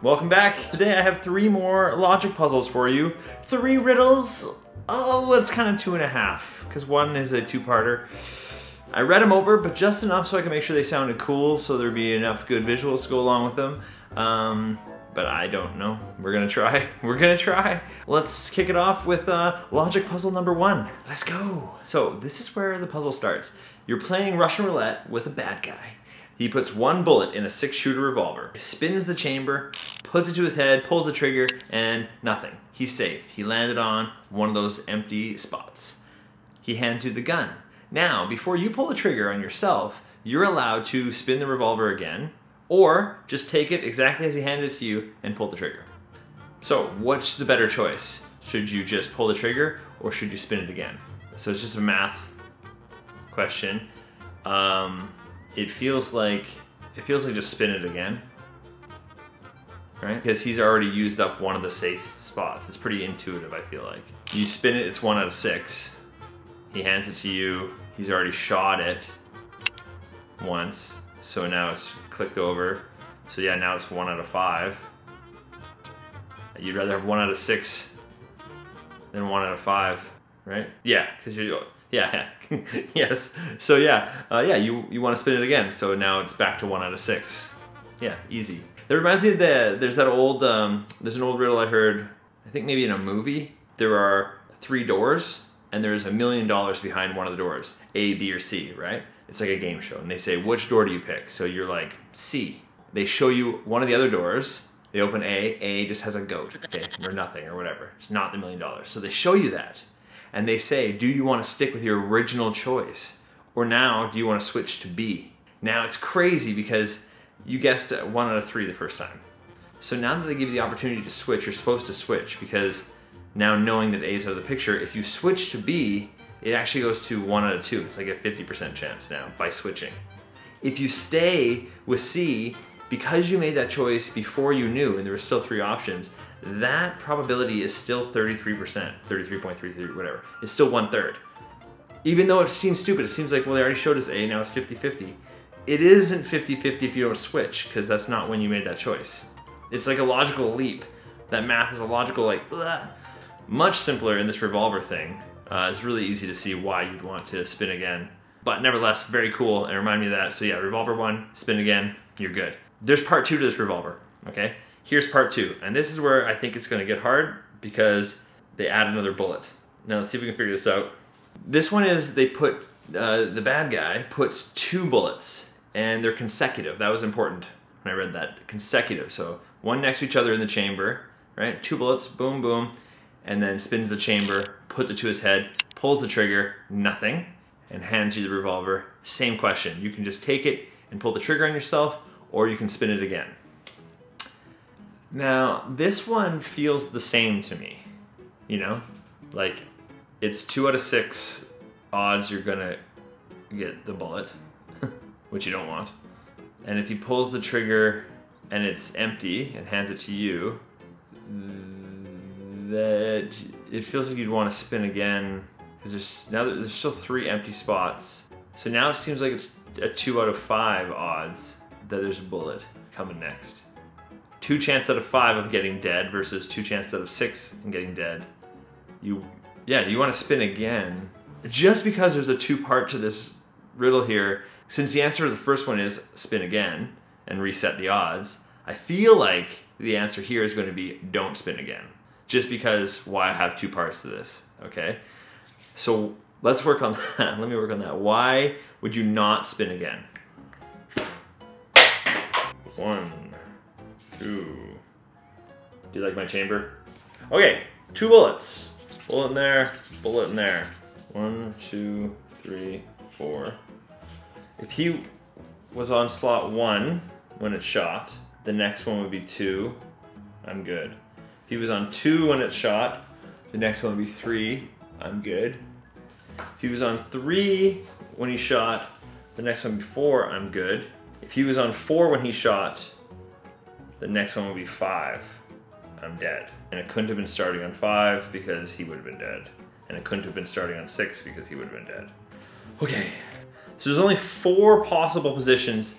Welcome back. Today I have 3 more logic puzzles for you. 3 riddles. Oh, it's kind of 2.5, because one is a 2-parter. I read them over, but just enough so I can make sure they sounded cool, so there'd be enough good visuals to go along with them. But I don't know. We're gonna try. We're gonna try. Let's kick it off with logic puzzle number 1. Let's go. So this is where the puzzle starts. You're playing Russian Roulette with a bad guy. He puts 1 bullet in a 6-shooter revolver, spins the chamber, puts it to his head, pulls the trigger, and nothing. He's safe. He landed on one of those empty spots. He hands you the gun. Now, before you pull the trigger on yourself, you're allowed to spin the revolver again, or just take it exactly as he handed it to you and pull the trigger. So, what's the better choice? Should you just pull the trigger, or should you spin it again? So it's just a math question. It feels like just spin it again, right? Because he's already used up one of the safe spots. It's pretty intuitive, I feel like. You spin it, it's 1 out of 6. He hands it to you. He's already shot it once, so now it's clicked over. So yeah, now it's 1 out of 5. You'd rather have 1 out of 6 than 1 out of 5, right? Yeah, because you're, yeah, yes. So yeah, you want to spin it again. So now it's back to 1 out of 6. Yeah, easy. That reminds me of there's an old riddle I heard, I think maybe in a movie. There are 3 doors, and there's $1 million behind one of the doors, A, B, or C, right? It's like a game show, and they say, which door do you pick? So you're like, C. They show you one of the other doors, they open A just has a goat, okay, or nothing, or whatever. It's not the $1 million. So they show you that, and they say, do you want to stick with your original choice? Or now, do you want to switch to B? Now it's crazy because you guessed 1 out of 3 the first time. So now that they give you the opportunity to switch, you're supposed to switch, because now knowing that A is out of the picture, if you switch to B, it actually goes to 1 out of 2. It's like a 50% chance now by switching. If you stay with C, because you made that choice before you knew and there were still 3 options, that probability is still 33%, 33.33, whatever. It's still 1/3. Even though it seems stupid, it seems like, well, they already showed us A, now it's 50-50. It isn't 50-50 if you don't switch, because that's not when you made that choice. It's like a logical leap. That math is a logical, like, ugh. Much simpler in this revolver thing. It's really easy to see why you'd want to spin again. But nevertheless, very cool, and remind me of that. So yeah, revolver 1, spin again, you're good. There's part 2 to this revolver, okay? Here's part 2, and this is where I think it's gonna get hard because they add another bullet. Now let's see if we can figure this out. This one is, they put, the bad guy puts 2 bullets, and they're consecutive. That was important when I read that, consecutive. So 1 next to each other in the chamber, right? 2 bullets, boom, boom, and then spins the chamber, puts it to his head, pulls the trigger, nothing, and hands you the revolver. Same question. You can just take it and pull the trigger on yourself, or you can spin it again. Now, this one feels the same to me, you know? Like, it's 2 out of 6 odds you're gonna get the bullet, which you don't want. And if he pulls the trigger and it's empty and hands it to you, that it feels like you'd want to spin again, because there's still 3 empty spots. So now it seems like it's a 2 out of 5 odds that there's a bullet coming next. 2 chance out of 5 of getting dead versus 2 chance out of 6 in getting dead. You want to spin again. Just because there's a 2-part to this riddle here, since the answer to the first one is spin again and reset the odds, I feel like the answer here is going to be don't spin again. Just because why I have 2 parts to this, okay? So let's work on that. Let me work on that. Why would you not spin again? 1, 2. Do you like my chamber? Okay, 2 bullets. Bullet in there, bullet in there. 1, 2, 3, 4. If he was on slot 1 when it's shot, the next one would be 2. I'm good. If he was on 2 when it's shot, the next one would be 3. I'm good. If he was on 3 when he shot, the next one would be 4. I'm good. If he was on 4 when he shot, the next one would be 5. I'm dead. And it couldn't have been starting on 5 because he would have been dead. And it couldn't have been starting on 6 because he would have been dead. Okay, so there's only 4 possible positions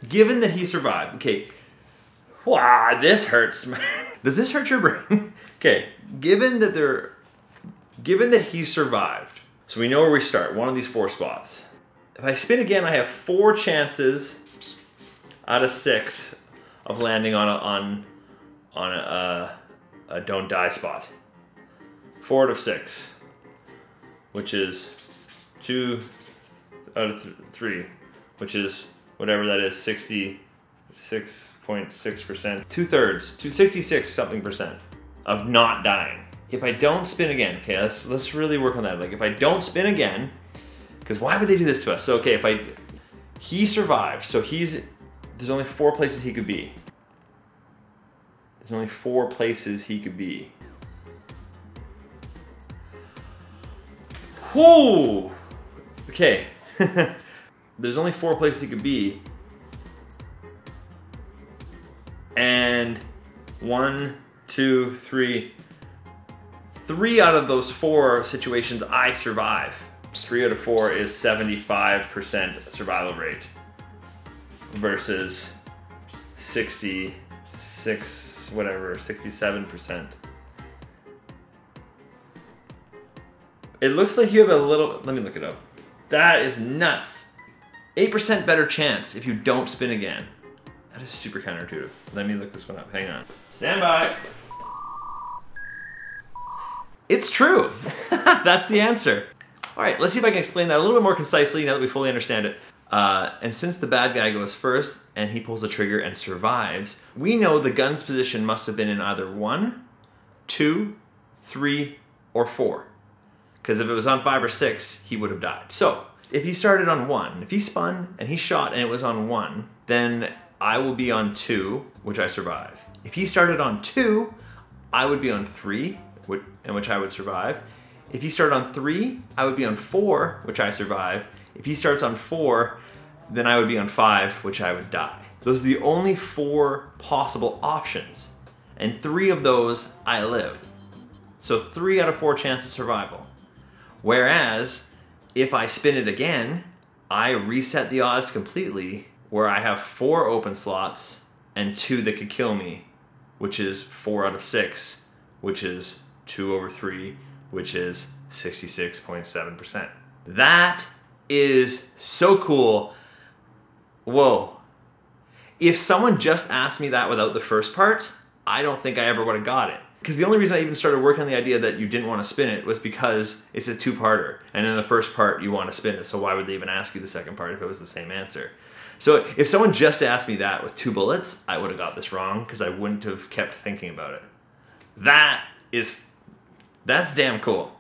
given that he survived. Okay, Wow, this hurts. Does this hurt your brain? Okay, given that he survived, so we know where we start, one of these 4 spots. If I spin again, I have 4 chances out of 6 of landing on a don't die spot. 4 out of 6, which is 2 out of 3, which is whatever that is, 66.6%. 2/3, 66 something percent of not dying. If I don't spin again, okay, let's really work on that. Like if I don't spin again, because why would they do this to us? So okay, he survived, so there's only 4 places he could be. There's only 4 places he could be. Whoa! Okay. There's only 4 places he could be. And 1, 2, 3. 3 out of those 4 situations I survive. 3 out of 4 is 75% survival rate versus 66, whatever, 67%. It looks like you have a little, let me look it up. That is nuts. 8% better chance if you don't spin again. That is super counterintuitive. Let me look this one up, hang on. Stand by. It's true. That's the answer. All right, let's see if I can explain that a little bit more concisely now that we fully understand it. And since the bad guy goes first and he pulls the trigger and survives, we know the gun's position must have been in either 1, 2, 3, or 4. Because if it was on 5 or 6, he would have died. So if he started on 1, if he spun and he shot and it was on 1, then I will be on 2, which I survive. If he started on 2, I would be on 3, in which I would survive. If he started on 3, I would be on 4, which I survive. If he starts on 4, then I would be on 5, which I would die. Those are the only 4 possible options. And 3 of those, I live. So 3 out of 4 chance of survival. Whereas, if I spin it again, I reset the odds completely, where I have 4 open slots and 2 that could kill me, which is 4 out of 6, which is 2 over 3, which is 66.7%. That is so cool. Whoa. If someone just asked me that without the first part, I don't think I ever would have got it. Because the only reason I even started working on the idea that you didn't want to spin it was because it's a 2-parter. And in the first part, you want to spin it. So why would they even ask you the second part if it was the same answer? So if someone just asked me that with 2 bullets, I would have got this wrong because I wouldn't have kept thinking about it. That's damn cool.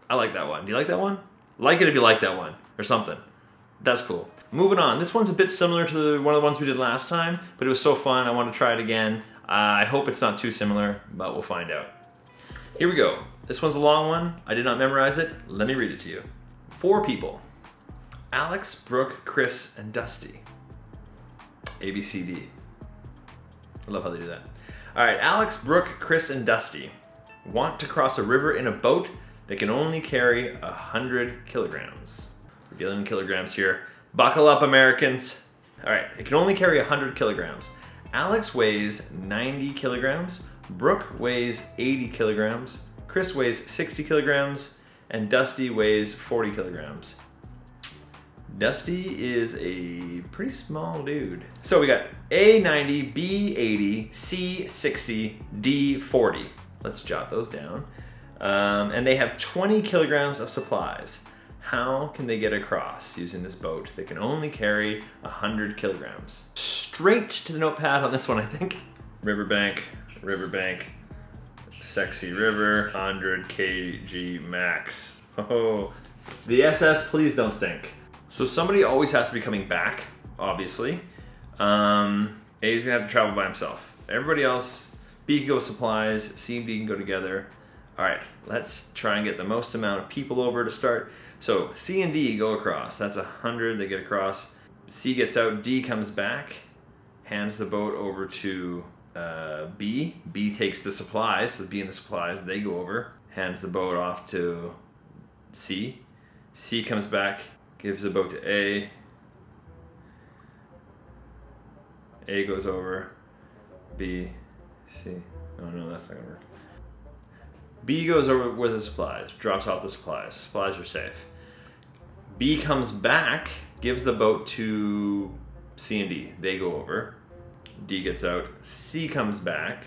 I like that one. Do you like that one? Like it if you like that one or something. That's cool. Moving on. This one's a bit similar to one of the ones we did last time, but it was so fun. I want to try it again. I hope it's not too similar, but we'll find out. Here we go. This one's a long one. I did not memorize it. Let me read it to you. 4 people. Alex, Brooke, Chris, and Dusty. A, B, C, D. I love how they do that. All right, Alex, Brooke, Chris, and Dusty want to cross a river in a boat that can only carry 100 kilograms. We're dealing in kilograms here. Buckle up, Americans. All right, it can only carry 100 kilograms. Alex weighs 90 kilograms, Brooke weighs 80 kilograms, Chris weighs 60 kilograms, and Dusty weighs 40 kilograms. Dusty is a pretty small dude. So we got A 90, B 80, C 60, D 40. Let's jot those down. And they have 20 kilograms of supplies. How can they get across using this boat that can only carry 100 kilograms? Straight to the notepad on this one, I think. Riverbank, riverbank, sexy river, 100 kg max. Oh, the SS, please don't sink. So somebody always has to be coming back, obviously. A's gonna have to travel by himself. Everybody else, B can go with supplies, C and D can go together. All right, let's try and get the most amount of people over to start. So C and D go across. That's 100, they get across. C gets out, D comes back, hands the boat over to B. B takes the supplies, so B and the supplies, they go over, hands the boat off to C. C comes back, gives the boat to A. A goes over, B, C. Oh no, that's not gonna work. B goes over with the supplies, drops off the supplies. Supplies are safe. B comes back, gives the boat to C and D. They go over. D gets out. C comes back,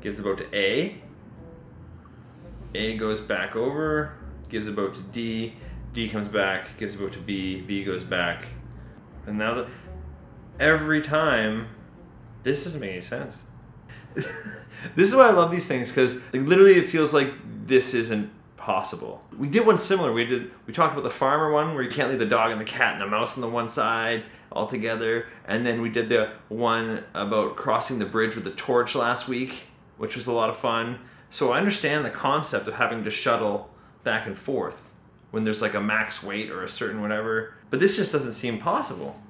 gives the boat to A. A goes back over, gives the boat to D. D comes back, gives the boat to B. B goes back. And now every time, this doesn't make any sense. This is why I love these things, because like, literally it feels like this isn't possible. We did one similar. We talked about the farmer one where you can't leave the dog and the cat and the mouse on the one side all together, and then we did the one about crossing the bridge with the torch last week, which was a lot of fun. So I understand the concept of having to shuttle back and forth when there's like a max weight or a certain whatever, but this just doesn't seem possible.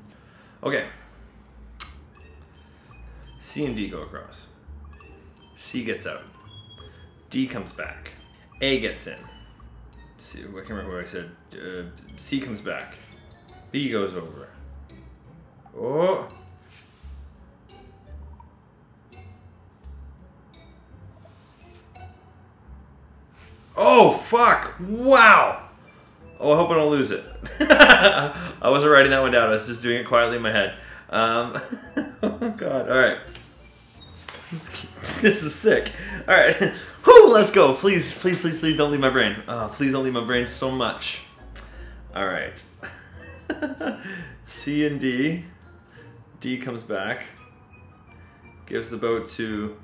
Okay, C and D go across. C gets out. D comes back. A gets in. C, I can't remember what I said. C comes back. B goes over. Oh. Oh, fuck. Wow. Oh, I hope I don't lose it. I wasn't writing that one down. I was just doing it quietly in my head. Oh, God. All right. This is sick. All right. Whew, let's go. Please, please, please, please don't leave my brain. Please don't leave my brain so much. All right. C and D. D comes back. Gives the boat to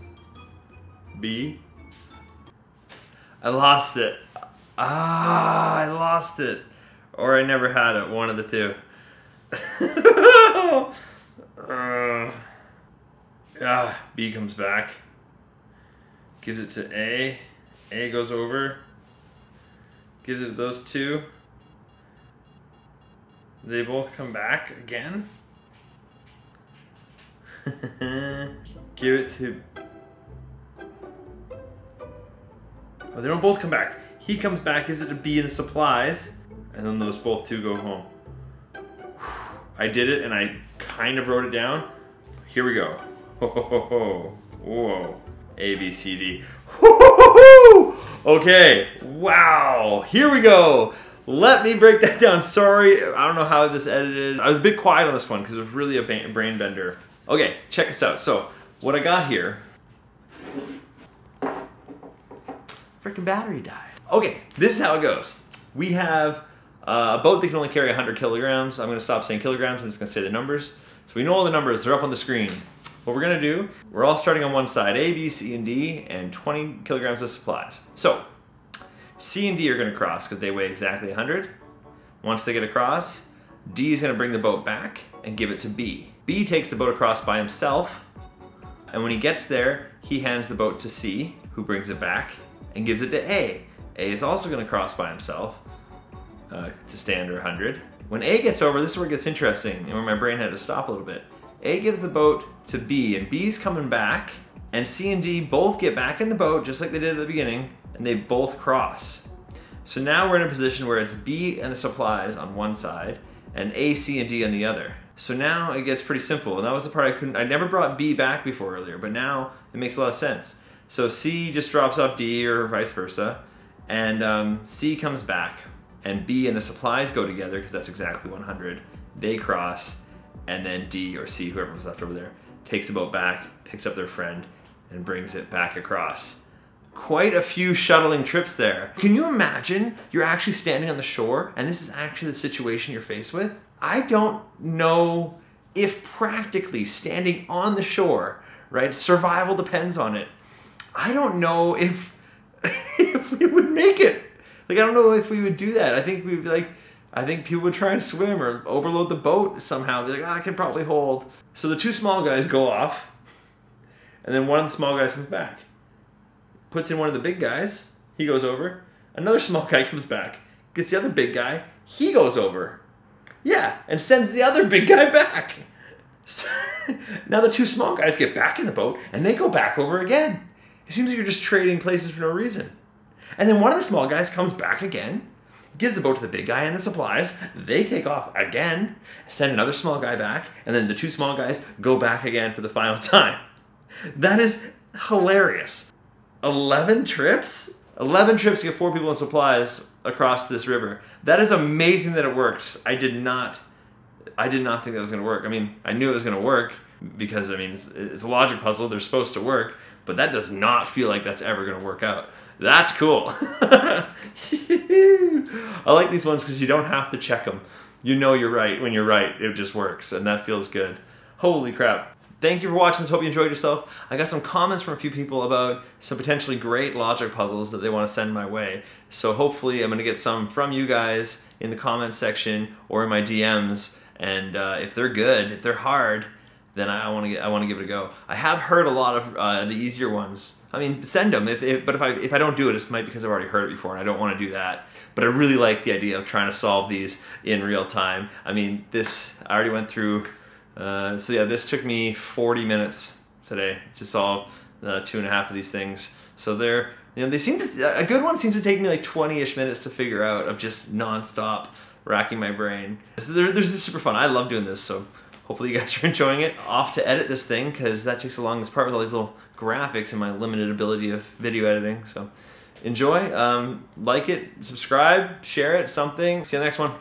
B. I lost it. I lost it. Or I never had it. One of the two. B comes back. Gives it to A. A goes over. Gives it to those two. They both come back again. Give it to... Oh, they don't both come back. He comes back, gives it to B in the supplies, and then those both two go home. I did it, and I kind of wrote it down. Here we go. Ho, ho, ho, ho. Whoa. A, B, C, D. Okay, wow. Here we go. Let me break that down. Sorry, I don't know how this edited. I was a bit quiet on this one because it was really a brain bender. Okay, check this out. So, what I got here... Freaking battery died. Okay, this is how it goes. We have a boat that can only carry 100 kilograms. I'm gonna stop saying kilograms, I'm just gonna say the numbers. So we know all the numbers, they're up on the screen. What we're gonna do, we're all starting on one side, A, B, C, and D, and 20 kilograms of supplies. So, C and D are gonna cross because they weigh exactly 100. Once they get across, D is gonna bring the boat back and give it to B. B takes the boat across by himself, and when he gets there, he hands the boat to C, who brings it back, and gives it to A. A is also gonna cross by himself to stay under 100. When A gets over, this is where it gets interesting, and where my brain had to stop a little bit. A gives the boat to B, and B's coming back, and C and D both get back in the boat, just like they did at the beginning, and they both cross. So now we're in a position where it's B and the supplies on one side, and A, C, and D on the other. So now it gets pretty simple, and that was the part I never brought B back before earlier, but now it makes a lot of sense. So C just drops off D, or vice versa, and C comes back, and B and the supplies go together, because that's exactly 100. They cross, and then D or C, whoever was left over there, takes the boat back, picks up their friend, and brings it back across. Quite a few shuttling trips there. Can you imagine you're actually standing on the shore, and this is actually the situation you're faced with? I don't know if practically standing on the shore, right, survival depends on it. I don't know if we would make it. Like, I don't know if we would do that. I think we'd be like, I think people would try and swim or overload the boat somehow. Be like, I can probably hold. So the two small guys go off, and then one of the small guys comes back. Puts in one of the big guys, he goes over. Another small guy comes back, gets the other big guy, he goes over. Yeah, and sends the other big guy back. So, now the two small guys get back in the boat, and they go back over again. It seems like you're just trading places for no reason. And then one of the small guys comes back again, gives the boat to the big guy and the supplies, they take off again, send another small guy back, and then the two small guys go back again for the final time. That is hilarious. 11 trips? 11 trips to get 4 people and supplies across this river. That is amazing that it works. I did not think that was gonna work. I mean, I knew it was gonna work because, I mean, it's a logic puzzle, they're supposed to work, but that does not feel like that's ever gonna work out. That's cool. I like these ones because you don't have to check them. You know you're right when you're right, it just works, and that feels good. Holy crap. Thank you for watching this, hope you enjoyed yourself. I got some comments from a few people about some potentially great logic puzzles that they want to send my way. So hopefully I'm gonna get some from you guys in the comment section or in my DMs, and if they're good, if they're hard, then I want to give it a go. I have heard a lot of the easier ones. I mean, send them, but if I don't do it, it might be because I've already heard it before and I don't want to do that. But I really like the idea of trying to solve these in real time. I mean, I already went through, so yeah, this took me 40 minutes today to solve 2.5 of these things. So they're, you know, they seem to, a good one seems to take me like 20-ish minutes to figure out of just non-stop racking my brain. So this is super fun. I love doing this, so hopefully you guys are enjoying it. Off to edit this thing, because that takes a long part with all these little graphics and my limited ability of video editing. So enjoy, like it, subscribe, share it, something. See you on the next one.